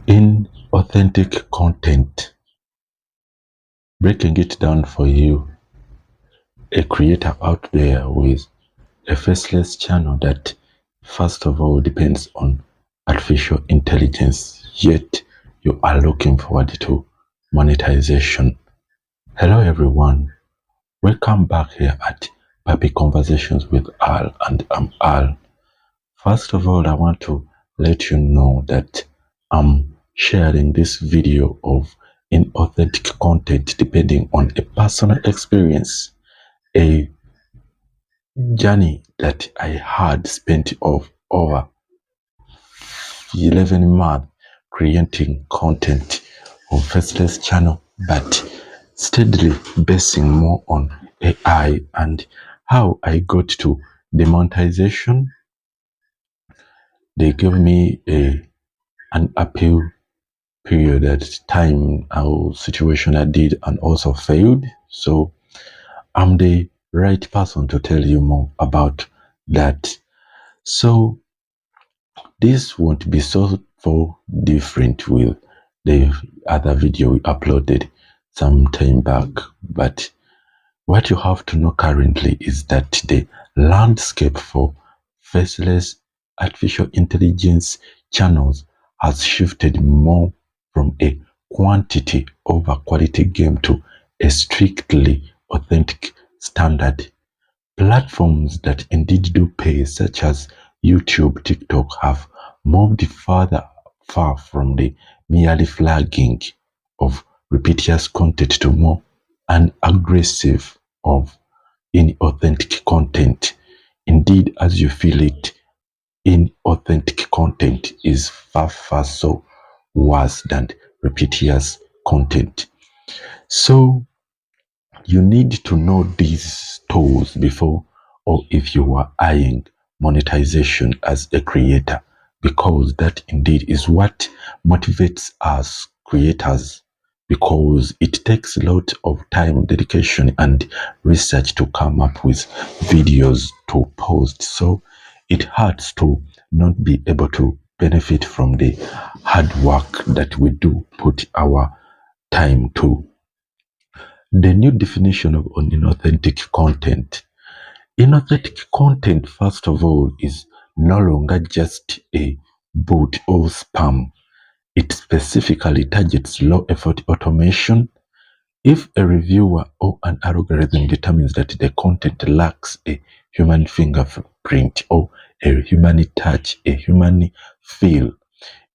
Inauthentic content. Breaking it down for you, a creator out there with a faceless channel that, first of all, depends on artificial intelligence, yet you are looking forward to monetization. Hello, everyone. Welcome back here at Papi Conversations with Al, and I'm Al. First of all, I want to let you know that I'm sharing this video of inauthentic content depending on a personal experience, a journey that I had spent of over 11 months creating content on Faceless channel, but steadily basing more on AI and how I got to the monetization. They gave me an appeal period at time, our situation I did and also failed. So I'm the right person to tell you more about that. So this won't be so different with the other video we uploaded some time back, but what you have to know currently is that the landscape for faceless artificial intelligence channels has shifted more from a quantity over quality game to a strictly authentic standard. Platforms that indeed do pay, such as YouTube, TikTok, have moved far from the merely flagging of repetitious content to more aggressive of inauthentic content. Indeed, as you feel it, inauthentic content is far so worse than repetitious content. So you need to know these tools before, or if you are eyeing monetization as a creator, because that indeed is what motivates us creators, because it takes a lot of time, dedication, and research to come up with videos to post. So it hurts to not be able to benefit from the hard work that we do put our time to. The new definition of inauthentic content. Inauthentic content, first of all, is no longer just a bot or spam. It specifically targets low effort automation. If a reviewer or an algorithm determines that the content lacks a human fingerprint or a human touch, a human feel,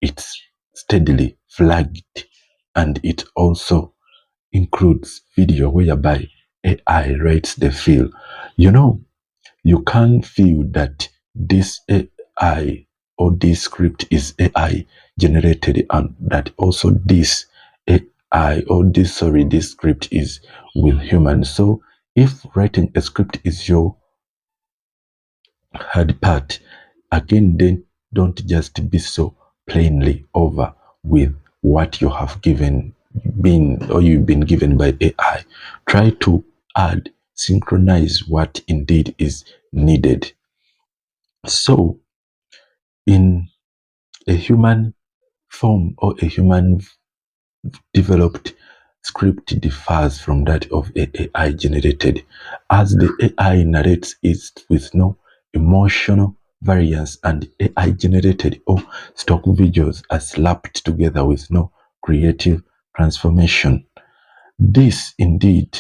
it's steadily flagged, and it also includes video whereby AI rates the feel. You know, you can feel that this AI or this script is AI generated, and that also this AI or this script is with humans. So if writing a script is your hard part, again, then don't just be so plainly over with what you have you've been given by AI. Try to add, synchronize what indeed is needed. So in a human form or a human developed script differs from that of AI generated, as the AI narrates it with no emotional variance, and AI generated or stock videos are slapped together with no creative transformation. This indeed,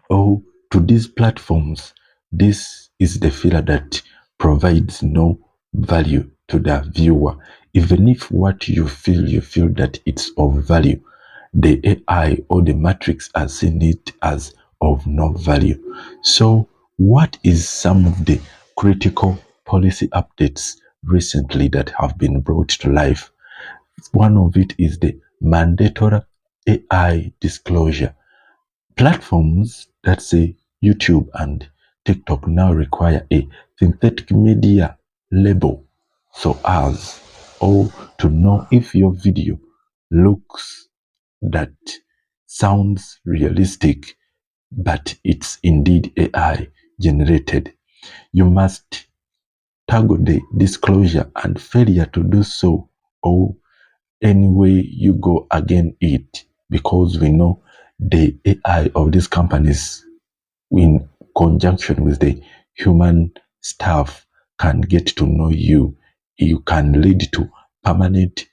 or to these platforms, this is the filler that provides no value to the viewer. Even if what you feel that it's of value, the AI or the matrix has seen it as of no value. So what is some of the critical policy updates recently that have been brought to life? One of it is the mandatory AI disclosure. Platforms that say YouTube and TikTok now require a synthetic media label, so as or to know if your video looks that sounds realistic, but it's indeed AI generated. You must toggle the disclosure and failure to do so, or anyway you go again it, because we know the AI of these companies in conjunction with the human staff can get to know you. You can lead to permanent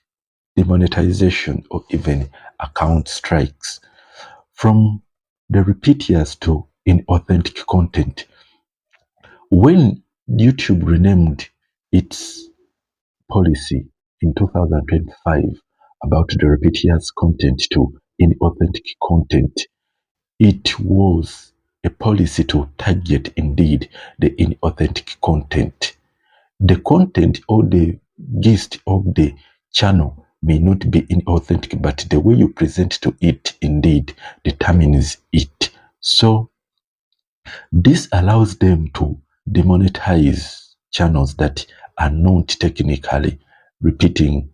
demonetization or even account strikes. From the repetitious to inauthentic content. When YouTube renamed its policy in 2025 about the repetitious content to inauthentic content, it was a policy to target indeed the inauthentic content. The content or the gist of the channel may not be inauthentic, but the way you present to it indeed determines it. So this allows them to demonetize channels that are not technically repeating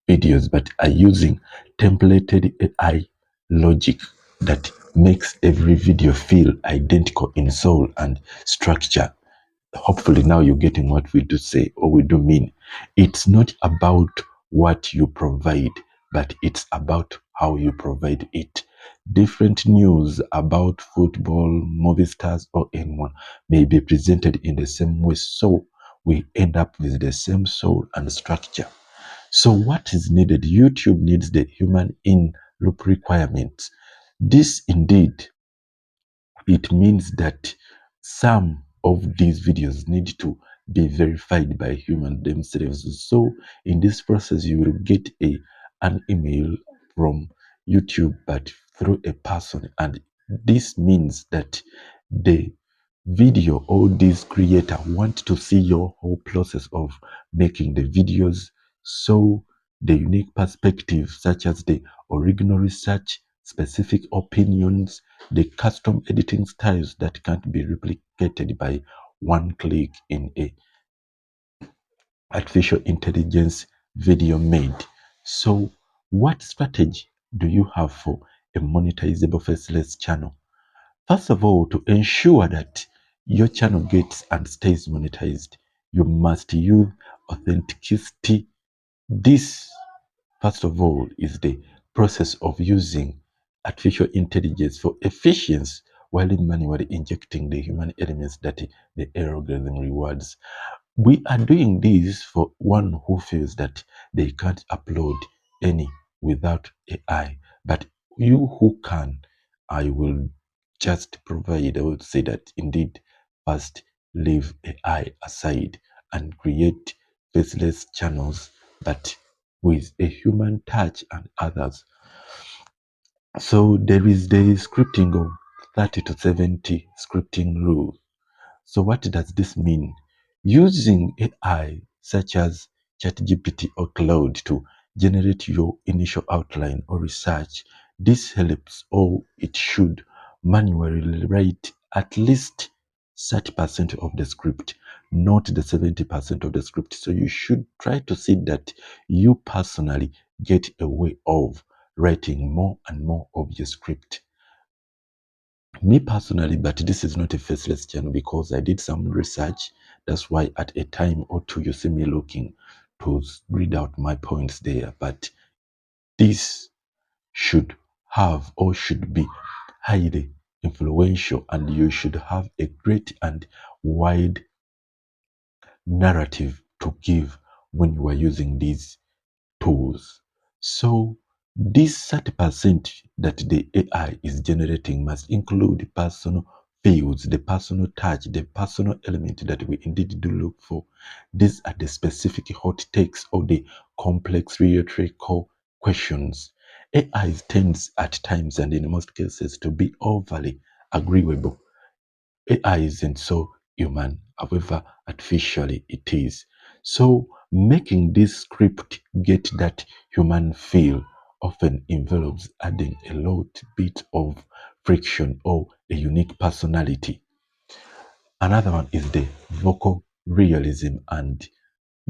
videos but are using templated AI logic that makes every video feel identical in soul and structure. Hopefully now you're getting what we do say or we do mean. It's not about what you provide, but it's about how you provide it. Different news about football, movie stars, or anyone may be presented in the same way, so we end up with the same soul and structure. So what is needed? YouTube needs the human in loop requirements. This indeed, it means that some of these videos need to be verified by humans themselves. So in this process, you will get an email from YouTube, but through a person. And this means that the video or this creator want to see your whole process of making the videos. So the unique perspective, such as the original research, specific opinions, the custom editing styles that can't be replicated by one click in a artificial intelligence video made. So what strategy do you have for a monetizable faceless channel? First of all, to ensure that your channel gets and stays monetized, you must use authenticity. This, first of all, is the process of using artificial intelligence for efficiency while manually injecting the human elements that the algorithm rewards. We are doing this for one who feels that they can't upload any without AI. But you who can, I will just provide, I would say that indeed, first leave AI aside and create faceless channels, but with a human touch and others. So there is the scripting of 30 to 70 scripting rule. So what does this mean? Using AI such as ChatGPT or Cloud to generate your initial outline or research, this helps, or it should, manually write at least 30% of the script, not the 70% of the script. So you should try to see that you personally get a way of writing more and more of your script. Me personally, but this is not a faceless channel because I did some research. That's why at a time or two you see me looking to read out my points there. But this should have or should be highly influential, and you should have a great and wide narrative to give when you are using these tools. So this 30% that the AI is generating must include personal fields, the personal touch, the personal element that we indeed do look for. These are the specific hot takes or the complex rhetorical questions. AI tends at times and in most cases to be overly agreeable. AI isn't so human, however artificially it is. So making this script get that human feel often involves adding a lot bit of friction or a unique personality. Another one is the vocal realism and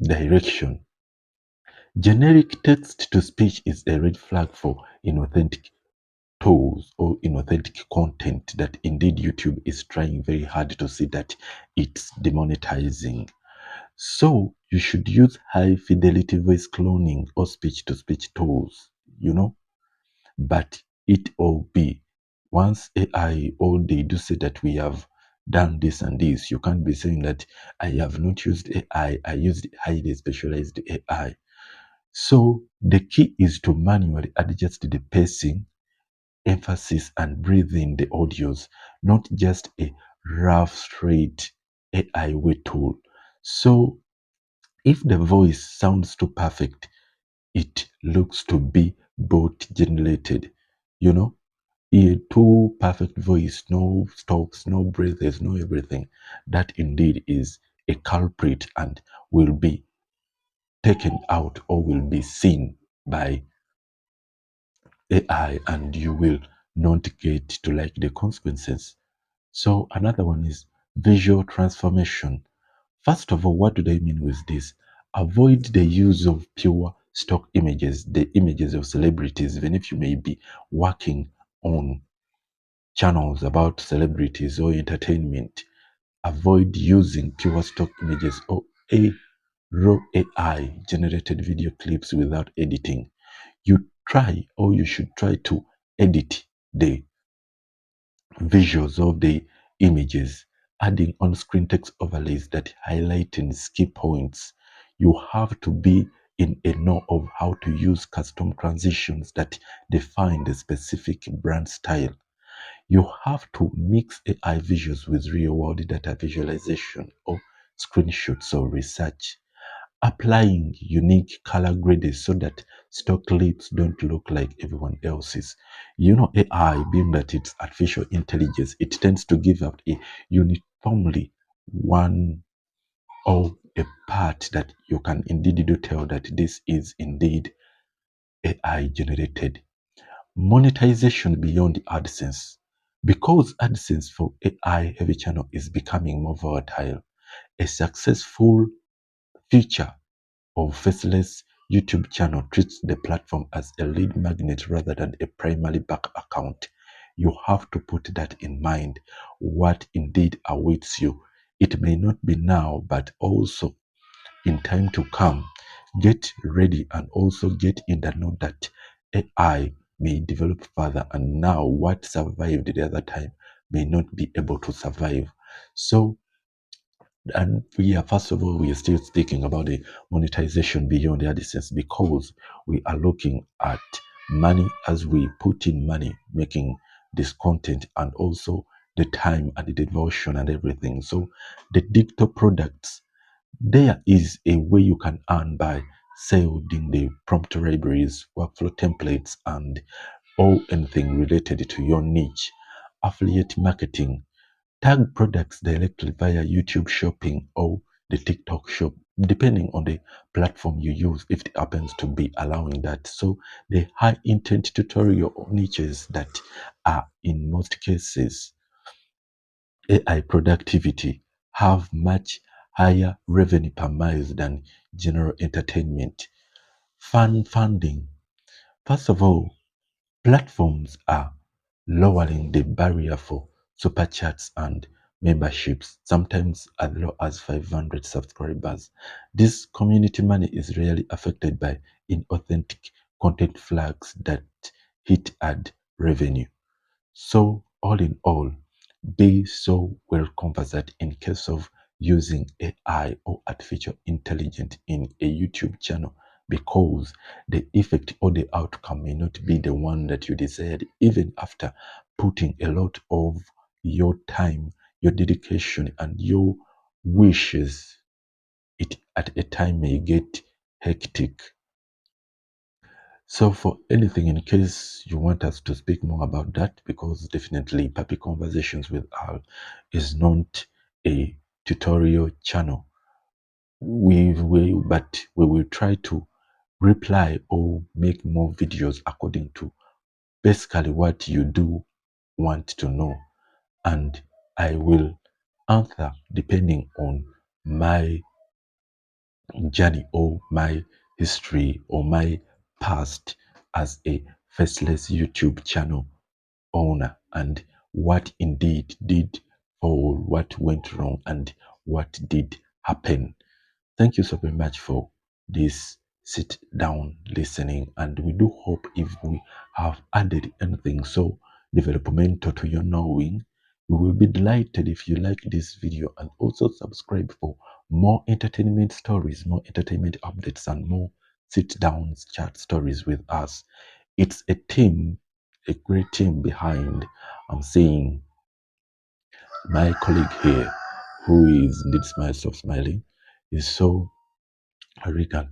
direction. Generic text to speech is a red flag for inauthentic. tools or inauthentic content that indeed YouTube is trying very hard to see that it's demonetizing. So you should use high fidelity voice cloning or speech to speech tools, but it all be once AI, or they do say that we have done this and this, you can't be saying that I have not used AI, I used highly specialized AI. So the key is to manually adjust the pacing, emphasis, and breathing the audios, not just a rough, straight AI way tool. So if the voice sounds too perfect, it looks to be bot generated. You know, a too perfect voice, no stops, no breathes, no everything. That indeed is a culprit and will be taken out or will be seen by AI, and you will not get to like the consequences. So another one is visual transformation. First of all, what do they mean with this? Avoid the use of pure stock images, the images of celebrities, even if you may be working on channels about celebrities or entertainment. Avoid using pure stock images or a raw AI generated video clips without editing. You try, or you should try to edit the visuals of the images, adding on-screen text overlays that highlight and skip points. You have to be in a know of how to use custom transitions that define the specific brand style. You have to mix AI visuals with real-world data visualization or screenshots or research, applying unique color grades so that stock clips don't look like everyone else's. AI, being that it's artificial intelligence, it tends to give out a uniformly one or a part that you can indeed do tell that this is indeed AI generated. Monetization beyond AdSense. Because AdSense for AI heavy channel is becoming more volatile, a successful feature of Faceless YouTube channel treats the platform as a lead magnet rather than a primary back account. You have to put that in mind, what indeed awaits you. It may not be now, but also in time to come. Get ready and also get in the know that AI may develop further, and now what survived the other time may not be able to survive. So, and first of all, we are still speaking about the monetization beyond the AdSense because we are looking at money as we put in money, making this content, and also the time and the devotion and everything. So the digital products, there is a way you can earn by selling the prompt libraries, workflow templates, and all anything related to your niche. Affiliate marketing, tag products directly via YouTube Shopping or the TikTok Shop, depending on the platform you use, if it happens to be allowing that. So the high intent tutorial niches that are in most cases AI productivity have much higher revenue per mile than general entertainment. Funding. First of all, platforms are lowering the barrier for super chats and memberships, sometimes as low as 500 subscribers. This community money is rarely affected by inauthentic content flags that hit ad revenue. So, all in all, be so well conversant in case of using AI or artificial intelligence in a YouTube channel, because the effect or the outcome may not be the one that you desired, even after putting a lot of your time, your dedication, and your wishes. It at a time may get hectic. So for anything, in case you want us to speak more about that, because definitely Puppy Conversations with Al is not a tutorial channel. But we will try to reply or make more videos according to basically what you do want to know. And I will answer depending on my journey or my history or my past as a faceless YouTube channel owner and what indeed did fall, what went wrong, and what did happen. Thank you so very much for this sit down listening, and we do hope if we have added anything so developmental to your knowing, we will be delighted if you like this video and also subscribe for more entertainment stories, more entertainment updates, and more sit downs chat stories with us. It's a team, a great team behind. I'm saying my colleague here, who is indeed smiling, is so Regan.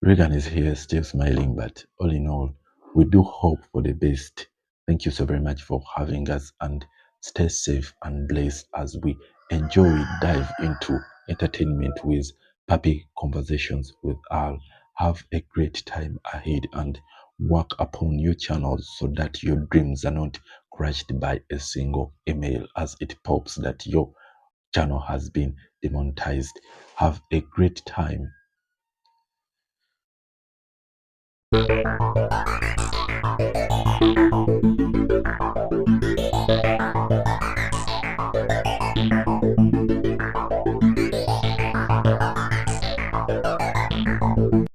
Regan is here still smiling, but all in all, we do hope for the best. Thank you so very much for having us, and stay safe and blessed as we enjoy dive into entertainment with Papi Conversations with Al. Have a great time ahead and work upon your channels so that your dreams are not crushed by a single email as it pops that your channel has been demonetized. Have a great time.